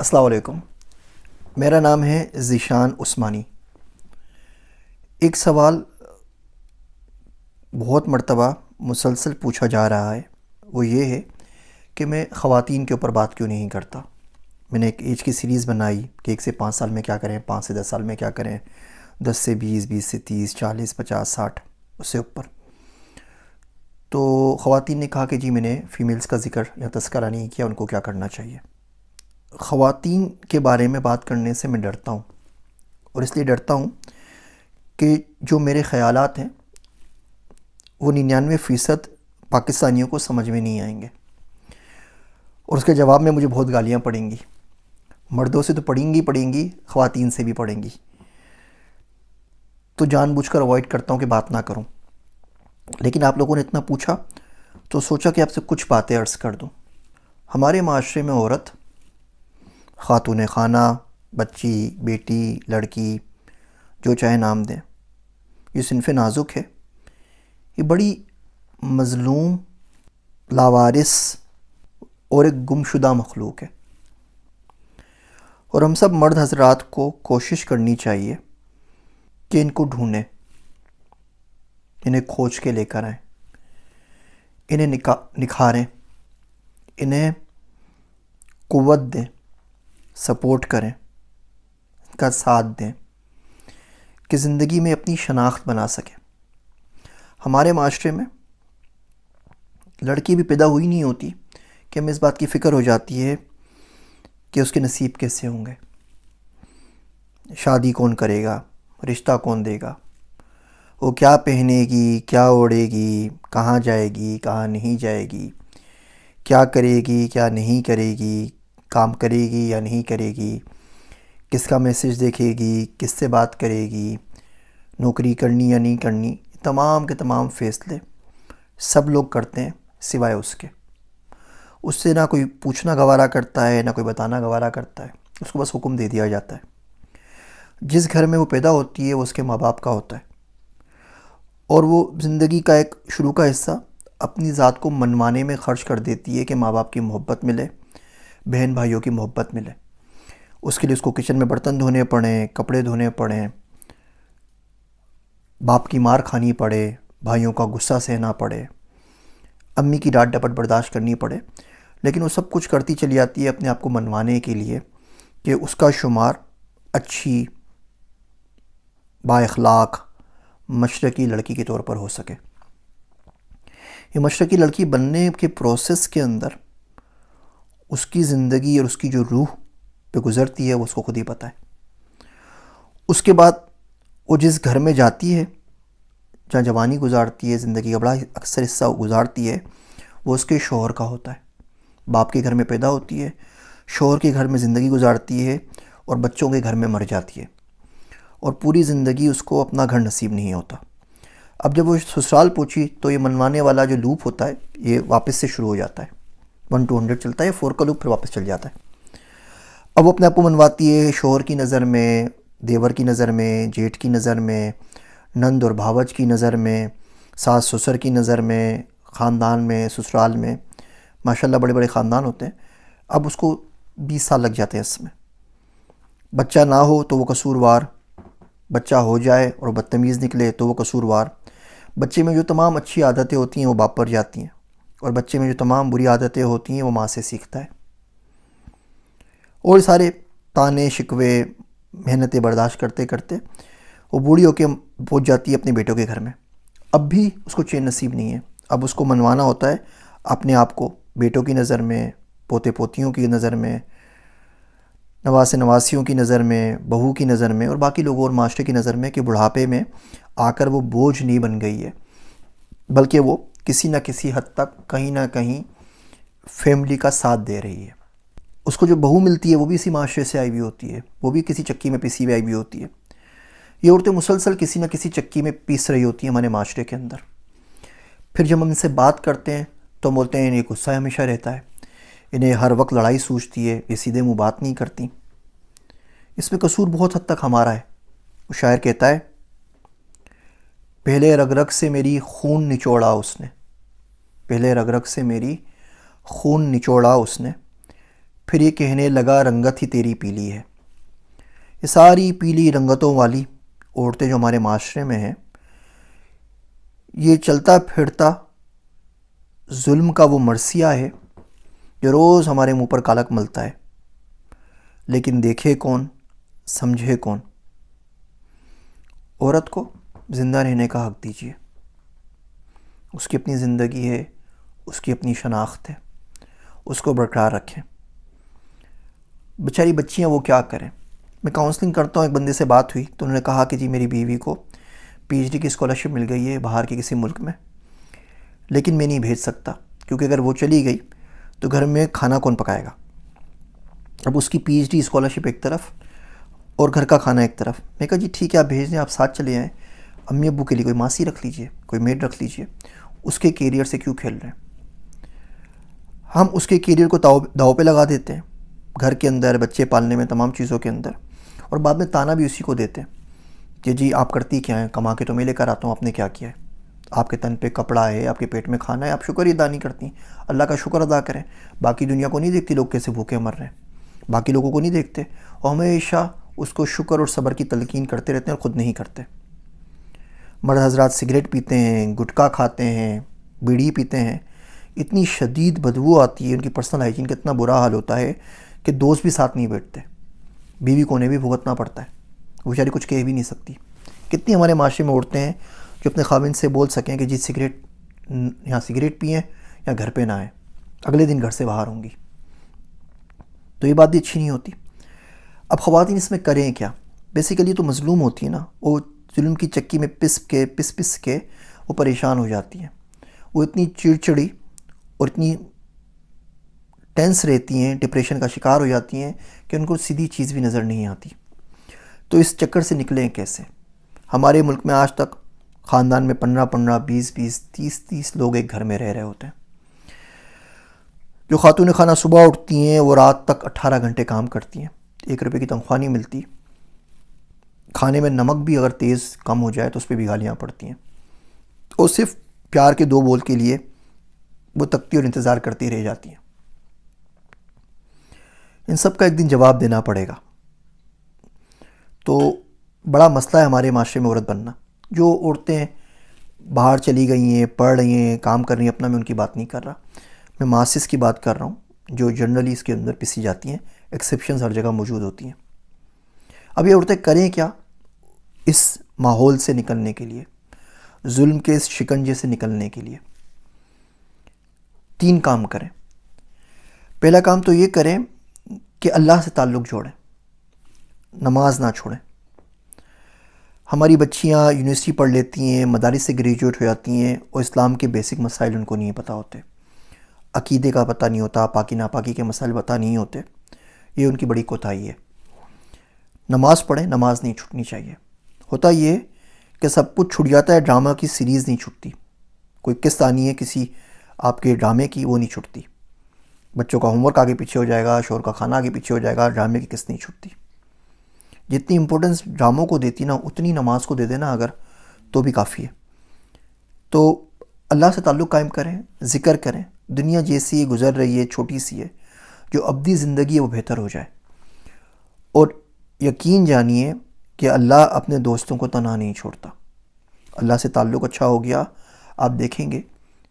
अस्सलाम वालेकुम। मेरा नाम है ज़ीशान उस्मानी। एक सवाल बहुत मर्तबा मुसलसल पूछा जा रहा है, वो ये है कि मैं ख़वातीन के ऊपर बात क्यों नहीं करता। मैंने एक एज की सीरीज़ बनाई कि 1 से 5 साल में क्या करें, 5 से 10 साल में क्या करें, 10 से 20, 20 से 30, 40, 50, 60 उससे ऊपर। तो ख़वातीन ने कहा कि जी मैंने फ़ीमेल्स का ज़िक्र या तज़किरा नहीं किया, उनको क्या करना चाहिए। ख़वातीन के बारे में बात करने से मैं डरता हूँ, और इसलिए डरता हूँ कि जो मेरे ख़यालात हैं वो 99% पाकिस्तानियों को समझ में नहीं आएंगे, और उसके जवाब में मुझे बहुत गालियाँ पड़ेंगी। मर्दों से तो पड़ेंगी पड़ेंगी, ख़वातीन से भी पड़ेंगी। तो जानबूझकर अवॉइड करता हूँ कि बात ना करूँ। लेकिन आप लोगों ने इतना पूछा तो सोचा कि आपसे कुछ बातें अर्ज़ कर दूँ। हमारे माशरे में औरत, ख़ातून खाना, बच्ची, बेटी, लड़की, जो चाहे नाम दें, ये सिनफ़ नाजुक है। ये बड़ी मज़लूम, लावारिस और एक गुमशुदा मखलूक है, और हम सब मर्द हजरात को कोशिश करनी चाहिए कि इनको ढूंढें, इन्हें खोज के लेकर आएँ, इन्हें निखारें, इन्हें क़ुव्वत दें, सपोर्ट करें, इनका साथ दें कि ज़िंदगी में अपनी शनाख्त बना सकें। हमारे माशरे में लड़की भी पैदा हुई नहीं होती कि हमें इस बात की फ़िक्र हो जाती है कि उसके नसीब कैसे होंगे, शादी कौन करेगा, रिश्ता कौन देगा, वो क्या पहनेगी, क्या ओढ़ेगी, कहाँ जाएगी, कहाँ नहीं जाएगी, क्या करेगी, क्या नहीं करेगी, काम करेगी या नहीं करेगी, किसका मैसेज देखेगी, किससे बात करेगी, नौकरी करनी या नहीं करनी। तमाम के तमाम फ़ैसले सब लोग करते हैं सिवाय उसके। उससे ना कोई पूछना गवारा करता है, ना कोई बताना गवारा करता है, उसको बस हुक्म दे दिया जाता है। जिस घर में वो पैदा होती है वो उसके माँ बाप का होता है, और वो ज़िंदगी का एक शुरू का हिस्सा अपनी ज़ात को मनवाने में ख़र्च कर देती है कि माँ बाप की मोहब्बत मिले, बहन भाइयों की मोहब्बत मिले। उसके लिए उसको किचन में बर्तन धोने पड़ें, कपड़े धोने पड़ें, बाप की मार खानी पड़े, भाइयों का गुस्सा सहना पड़े, अम्मी की डांट डपट बर्दाश्त करनी पड़े। लेकिन वो सब कुछ करती चली जाती है अपने आप को मनवाने के लिए कि उसका शुमार अच्छी, बाअखलाक, मशरक़ी लड़की के तौर पर हो सके। ये मशरक़ी लड़की बनने के प्रोसेस के अंदर उसकी ज़िंदगी और उसकी जो रूह पे गुज़रती है वो उसको खुद ही पता है। उसके बाद वो जिस घर में जाती है, जहाँ जवानी गुजारती है, ज़िंदगी का बड़ा अक्सर हिस्सा गुजारती है, वो उसके शौहर का होता है। बाप के घर में पैदा होती है, शौहर के घर में ज़िंदगी गुजारती है, और बच्चों के घर में मर जाती है, और पूरी ज़िंदगी उसको अपना घर नसीब नहीं होता। अब जब वो ससुराल पहुँची तो ये मनवाने वाला जो लूप होता है ये वापस से शुरू हो जाता है। 1 to 100 चलता है, 4 का लूप फिर वापस चल जाता है। अब वो अपने आप को मनवाती है शौहर की नज़र में, देवर की नज़र में, जेठ की नज़र में, नंद और भावज की नज़र में, सास ससुर की नज़र में, ख़ानदान में, ससुराल में। माशाल्लाह बड़े बड़े ख़ानदान होते हैं। अब उसको 20 साल लग जाते हैं इसमें। बच्चा ना हो तो वो कसूरवार, बच्चा हो जाए और बदतमीज़ निकले तो वो कसूरवार। बच्चे में जो तमाम अच्छी आदतें होती हैं वो बाप पर जाती हैं, और बच्चे में जो तमाम बुरी आदतें होती हैं वो माँ से सीखता है। और सारे ताने शिकवे, मेहनतें बर्दाश्त करते करते वो बूढ़ी होकर पहुँच जाती है अपने बेटों के घर में। अब भी उसको चैन नसीब नहीं है। अब उसको मनवाना होता है अपने आप को बेटों की नज़र में, पोते पोतियों की नज़र में, नवासे नवासियों की नज़र में, बहू की नज़र में, और बाकी लोगों और माशरे की नज़र में कि बुढ़ापे में आकर वो बोझ नहीं बन गई है, बल्कि वो किसी न किसी हद तक कहीं ना कहीं फैमिली का साथ दे रही है। उसको जो बहू मिलती है वो भी इसी माशरे से आई हुई होती है, वो भी किसी चक्की में पिसी हुई आई हुई होती है। ये औरतें मुसलसल किसी न किसी चक्की में पीस रही होती हैं हमारे माशरे के अंदर। फिर जब हम इनसे बात करते हैं तो बोलते हैं इन्हें गुस्सा हमेशा रहता है, इन्हें हर वक्त लड़ाई सूझती है, ये सीधे मुँह बात नहीं करती। इसमें कसूर बहुत हद तक हमारा है। वो शायर कहता है, पहले रग रग से मेरी खून निचोड़ा उसने, पहले रग रग से मेरी खून निचोड़ा उसने, फिर ये कहने लगा रंगत ही तेरी पीली है। ये सारी पीली रंगतों वाली औरतें जो हमारे माशरे में हैं, ये चलता फिरता जुल्म का वो मरसिया है जो रोज़ हमारे मुंह पर कालक मलता है, लेकिन देखे कौन, समझे कौन। औरत को ज़िंदा रहने का हक़ दीजिए। उसकी अपनी ज़िंदगी है, उसकी अपनी शनाख्त है, उसको बरकरार रखें। बेचारी बच्चियां वो क्या करें। मैं काउंसलिंग करता हूँ, एक बंदे से बात हुई तो उन्होंने कहा कि जी मेरी बीवी को पीएचडी की स्कॉलरशिप मिल गई है बाहर के किसी मुल्क में, लेकिन मैं नहीं भेज सकता क्योंकि अगर वो चली गई तो घर में खाना कौन पकाएगा। अब उसकी पीएचडी स्कॉलरशिप एक तरफ और घर का खाना एक तरफ। मैं कहा जी ठीक है, आप भेज दें, आप साथ चले आएँ, अम्मी अब्बू के लिए कोई मासी रख लीजिए, कोई मेड रख लीजिए। उसके कैरियर से क्यों खेल रहे हैं। हम उसके कैरियर को दाव पे लगा देते हैं, घर के अंदर बच्चे पालने में, तमाम चीज़ों के अंदर, और बाद में ताना भी उसी को देते हैं कि जी आप करती क्या हैं, कमा के तो मैं लेकर आता हूँ, आपने क्या किया है। आपके तन पे कपड़ा है, आपके पेट में खाना है, आप शुक्र ही अदा नहीं करती। अल्लाह का शुक्र अदा करें। बाकी दुनिया को नहीं देखती लोग कैसे भूखे मर रहे हैं, बाकी लोगों को नहीं देखते, और हमेशा उसको शुक्र और सब्र की तलकीन करते रहते हैं और ख़ुद नहीं करते। मर्द हजरात सिगरेट पीते हैं, गुटखा खाते हैं, बीड़ी पीते हैं, इतनी शदीद बदबू आती है, उनकी पर्सनल हाइजीन का इतना बुरा हाल होता है कि दोस्त भी साथ नहीं बैठते, बीवी को उन्हें भी भुगतना पड़ता है, वो बेचारी कुछ कह भी नहीं सकती। कितनी हमारे माशरे में औरतें हैं जो अपने खाविंद से बोल सकें कि जी सिगरेट, यहाँ सिगरेट पिएँ या घर पे ना आए, अगले दिन घर से बाहर होंगी। तो ये बात भी अच्छी नहीं होती। अब ख़वातीन इसमें करें क्या। बेसिकली तो मज़लूम होती है ना, वो जुल्म की चक्की में पिस के वो परेशान हो जाती हैं। वो इतनी चिड़चिड़ी और इतनी टेंस रहती हैं, डिप्रेशन का शिकार हो जाती हैं कि उनको सीधी चीज़ भी नज़र नहीं आती। तो इस चक्कर से निकलें कैसे। हमारे मुल्क में आज तक ख़ानदान में 15-15, 20-20, 30-30 लोग एक घर में रह रहे होते हैं। जो खातून खाना सुबह उठती हैं वो रात तक 18 घंटे काम करती हैं, 1 रुपये की तनख्वाह नहीं मिलती। खाने में नमक भी अगर तेज़ कम हो जाए तो उस पर भी गालियाँ पड़ती हैं, और सिर्फ प्यार के 2 बोल के लिए वो तकती और इंतज़ार करती रह जाती हैं। इन सब का एक दिन जवाब देना पड़ेगा। तो बड़ा मसला है हमारे माशरे में औरत बनना। जो औरतें बाहर चली गई हैं, पढ़ रही हैं, काम कर रही हैं, अपना मैं उनकी बात नहीं कर रहा, मैं मासिस की बात कर रहा हूँ जो जनरली इसके अंदर पिसी जाती हैं। एक्सेप्शंस हर जगह मौजूद होती हैं। अब ये औरतें करें क्या इस माहौल से निकलने के लिए, जुल्म के इस शिकंजे से निकलने के लिए। 3 काम करें। पहला काम तो ये करें कि अल्लाह से ताल्लुक़ जोड़ें, नमाज ना छोड़ें। हमारी बच्चियां यूनिवर्सिटी पढ़ लेती हैं, मदारिस से ग्रेजुएट हो जाती हैं और इस्लाम के बेसिक मसाइल उनको नहीं पता होते, अकीदे का पता नहीं होता, पाकी नापाकी के मसाइल पता नहीं होते। ये उनकी बड़ी कोताही है। नमाज़ पढ़ें, नमाज नहीं छूटनी चाहिए। होता ये कि सब कुछ छूट जाता है, ड्रामा की सीरीज़ नहीं छूटती। कोई किस्त आनी है किसी आपके ड्रामे की, वो नहीं छूटती। बच्चों का होमवर्क आगे पीछे हो जाएगा, शोर का खाना आगे पीछे हो जाएगा, ड्रामे की किस्त नहीं छूटती। जितनी इंपॉर्टेंस ड्रामों को देती ना, उतनी नमाज को दे देना अगर, तो भी काफ़ी है। तो अल्लाह से ताल्लुक़ कायम करें, ज़िक्र करें। दुनिया जैसी गुज़र रही है, छोटी सी है, जो अब्दी ज़िंदगी है वो बेहतर हो जाए। और यकीन जानिए कि अल्लाह अपने दोस्तों को तन्हा नहीं छोड़ता। अल्लाह से ताल्लुक़ अच्छा हो गया, आप देखेंगे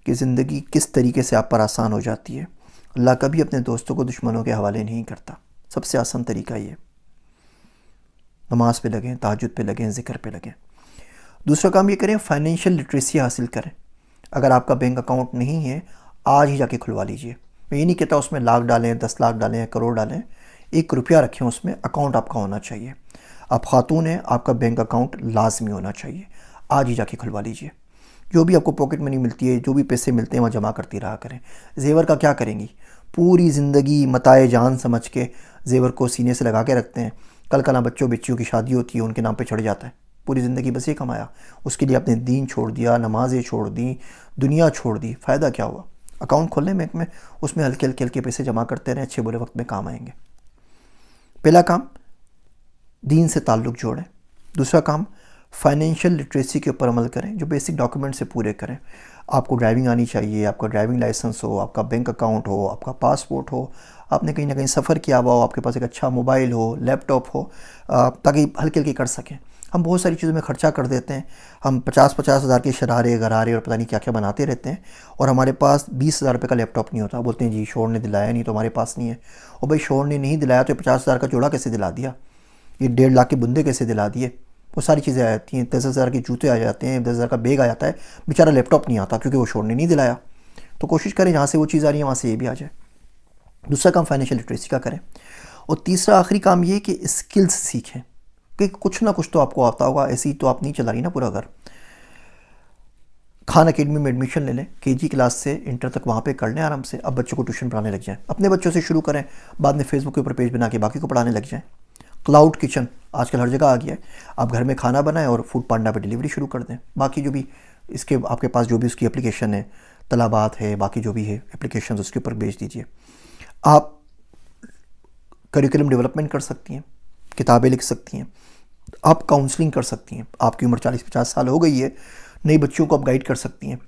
कि ज़िंदगी किस तरीके से आप पर आसान हो जाती है। अल्लाह कभी अपने दोस्तों को दुश्मनों के हवाले नहीं करता। सबसे आसान तरीका ये। नमाज पे लगें, तहज्जुद पे लगें, ज़िक्र पे लगें। दूसरा काम ये करें, फाइनेंशियल लिटरेसी हासिल करें। अगर आपका बैंक अकाउंट नहीं है, आज ही जाके खुलवा लीजिए। मैं ये नहीं कहता उसमें लाख डालें, 10 लाख डालें या करोड़ डालें, 1 रुपया रखें उसमें, अकाउंट आपका होना चाहिए। आप खातून हैं, आपका बैंक अकाउंट लाजमी होना चाहिए। आज ही जाके खुलवा लीजिए। जो भी आपको पॉकेट मनी मिलती है, जो भी पैसे मिलते हैं, वहाँ जमा करती रहा करें। जेवर का क्या करेंगी, पूरी ज़िंदगी मताए जान समझ के जेवर को सीने से लगा के रखते हैं। कल कल बच्चों बच्चियों की शादी होती है, उनके नाम पे चढ़ जाता है। पूरी ज़िंदगी बस ये कमाया, उसके लिए आपने दीन छोड़ दिया, नमाज़ें छोड़ दी, दुनिया छोड़ दी, फ़ायदा क्या हुआ। अकाउंट खोल लें बैंक में, उसमें हल्के हल्के हल्के पैसे जमा करते रहें, अच्छे बुरे वक्त में काम आएंगे। पहला काम, दीन से ताल्लुक़ जोड़ें। दूसरा काम, फाइनेंशियल लिटरेसी के ऊपर अमल करें, जो बेसिक डॉक्यूमेंट से पूरे करें। आपको ड्राइविंग आनी चाहिए, आपका ड्राइविंग लाइसेंस हो, आपका बैंक अकाउंट हो, आपका पासपोर्ट हो, आपने कहीं ना कहीं सफ़र किया हुआ हो, आपके पास एक अच्छा मोबाइल हो, लैपटॉप हो, ताकि हल्के हल्के कर सकें। हम बहुत सारी चीज़ों में ख़र्चा कर देते हैं। हम 50-50 हज़ार के शरारे गरारे और पता नहीं क्या क्या बनाते रहते हैं, और हमारे पास 20,000 रुपये का लैपटॉप नहीं होता। बोलते हैं जी शोर ने दिलाया नहीं तो हमारे पास नहीं है। और भाई शोर ने नहीं दिलाया तो 50,000 का जोड़ा कैसे दिला दिया, ये 1.5 लाख के बुंदे कैसे दिला दिए। वो सारी चीज़ें आ जाती हैं, 10,000 के जूते आ जाते हैं, 10,000 का बैग आ जाता है, बेचारा लैपटॉप नहीं आता क्योंकि वो शोर ने नहीं दिलाया। तो कोशिश करें जहाँ से वो चीज़ आ रही है वहाँ से ये भी आ जाए। दूसरा काम फाइनेंशियल लिटरेसी का करें। और तीसरा आखिरी काम ये कि स्किल्स सीखें, कि कुछ ना कुछ तो आपको आता होगा, ऐसे ही तो आप नहीं चला रही ना पूरा घर। खान अकेडमी में एडमिशन ले लें, केजी क्लास से इंटर तक वहाँ पे कर लें आराम से। अब बच्चों को ट्यूशन पढ़ाने लग जाएं, अपने बच्चों से शुरू करें, बाद में फेसबुक के ऊपर पेज बना के बाकी को पढ़ाने लग जाएं। क्लाउड किचन आजकल हर जगह आ गया है, आप घर में खाना बनाएं और फूड पांडा पे डिलीवरी शुरू कर दें। बाकी जो भी इसके आपके पास जो भी उसकी एप्लीकेशन है, तलाबात है, बाकी जो भी है एप्लीकेशन उसके ऊपर बेच दीजिए। आप करिकुलम डेवलपमेंट कर सकती हैं, किताबें लिख सकती हैं, आप काउंसलिंग कर सकती हैं। आपकी उम्र 40-50 साल हो गई है, नई बच्चियों को आप गाइड कर सकती हैं।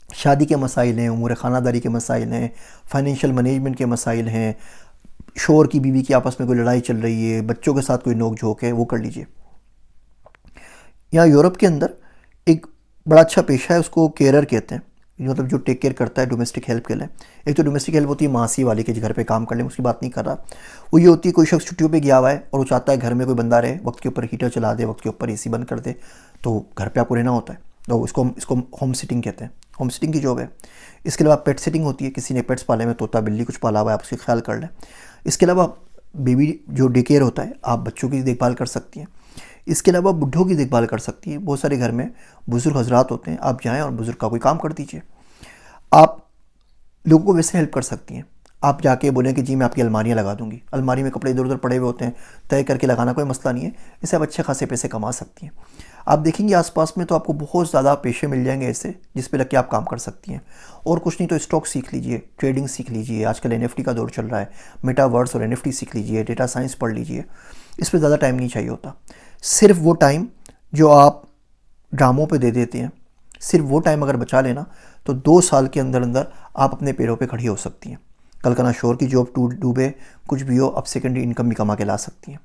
शादी के मसाइल हैं, उम्र ख़ानादारी के मसाइल हैं, फाइनेंशियल मैनेजमेंट के मसाइल हैं, शोहर की बीवी की आपस में कोई लड़ाई चल रही है, बच्चों के साथ कोई नोक झोंक है, वो कर लीजिए। यहाँ यूरोप के अंदर एक बड़ा अच्छा पेशा है, उसको केयरर कहते हैं, मतलब जो टेक केयर करता है डोमेस्टिक हेल्प के लिए। एक तो डोमेस्टिक हेल्प होती है मासी वाली के घर पे काम कर ले, उसकी बात नहीं कर रहा। वो ये होती है कोई शख्स छुट्टियों पे गया हुआ है और वो चाहता है घर में कोई बंदा रहे, वक्त के ऊपर हीटर चला दे, वक्त के ऊपर एसी बंद कर दे, तो घर पे आपको रहना होता है। तो इसको होम सिटिंग कहते हैं, होम सिटिंग की जॉब है। इसके अलावा पेट सिटिंग होती है, किसी ने पेट्स पाले में, तोता बिल्ली कुछ पाला हुआ है, आप उसका ख्याल कर लें। इसके अलावा बेबी जो डे केयर होता है, आप बच्चों की देखभाल कर सकती हैं। इसके अलावा बुढ़ों की देखभाल कर सकती हैं। बहुत सारे घर में बुज़ुर्ग हजरात होते हैं, आप जाएँ और बुज़ुर्ग का कोई काम कर दीजिए। आप लोगों को वैसे हेल्प कर सकती हैं। आप जाके बोलें कि जी मैं आपकी अलमारियाँ लगा दूंगी, अलमारी में कपड़े इधर उधर पड़े हुए होते हैं, तय करके लगाना कोई मसला नहीं है, इससे आप अच्छे खासे पैसे कमा सकती हैं। आप देखेंगे आसपास में तो आपको बहुत ज़्यादा पेशे मिल जाएंगे ऐसे, जिस पे लग के आप काम कर सकती हैं। और कुछ नहीं तो स्टॉक सीख लीजिए, ट्रेडिंग सीख लीजिए, आजकल NFT का दौर चल रहा है, मेटावर्स और NFT सीख लीजिए, डेटा साइंस पढ़ लीजिए। इस पर ज़्यादा टाइम नहीं चाहिए होता। सिर्फ वो टाइम जो आप ड्रामों पे दे देते हैं, सिर्फ वो टाइम अगर बचा लेना तो 2 साल के अंदर अंदर आप अपने पैरों पे खड़ी हो सकती हैं। कल का ना शोर की जॉब डूबे, कुछ भी हो, आप सेकेंडरी इनकम भी कमा के ला सकती हैं।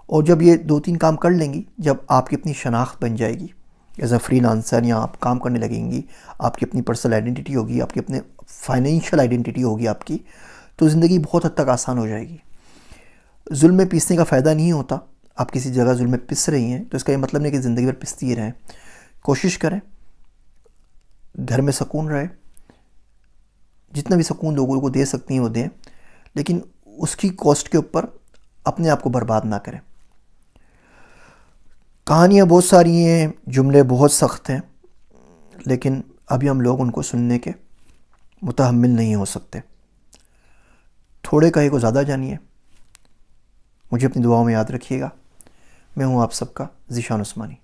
और जब ये 2-3 काम कर लेंगी, जब आपकी अपनी शनाख्त बन जाएगी एज अ फ्रीलांसर, या आप काम करने लगेंगी, आपकी अपनी पर्सनल आइडेंटिटी होगी, आपकी अपने फाइनेंशियल आइडेंटिटी होगी आपकी, तो ज़िंदगी बहुत हद तक आसान हो जाएगी। जुल्म में पीसने का फ़ायदा नहीं होता। आप किसी जगह जुल्म में पिस रही हैं तो इसका ये मतलब नहीं कि ज़िंदगी भर पिसती ही रहें। कोशिश करें घर में सुकून रहे, जितना भी सुकून लोगों को दे सकती हैं वो दें, लेकिन उसकी कॉस्ट के ऊपर अपने आप को बर्बाद ना करें। कहानियाँ बहुत सारी हैं, जुमले बहुत सख्त हैं, लेकिन अभी हम लोग उनको सुनने के मुतहम्मिल नहीं हो सकते। थोड़े कहे को ज़्यादा जानिए। मुझे अपनी दुआओं में याद रखिएगा। मैं हूँ आप सबका ज़ीशान उस्मानी।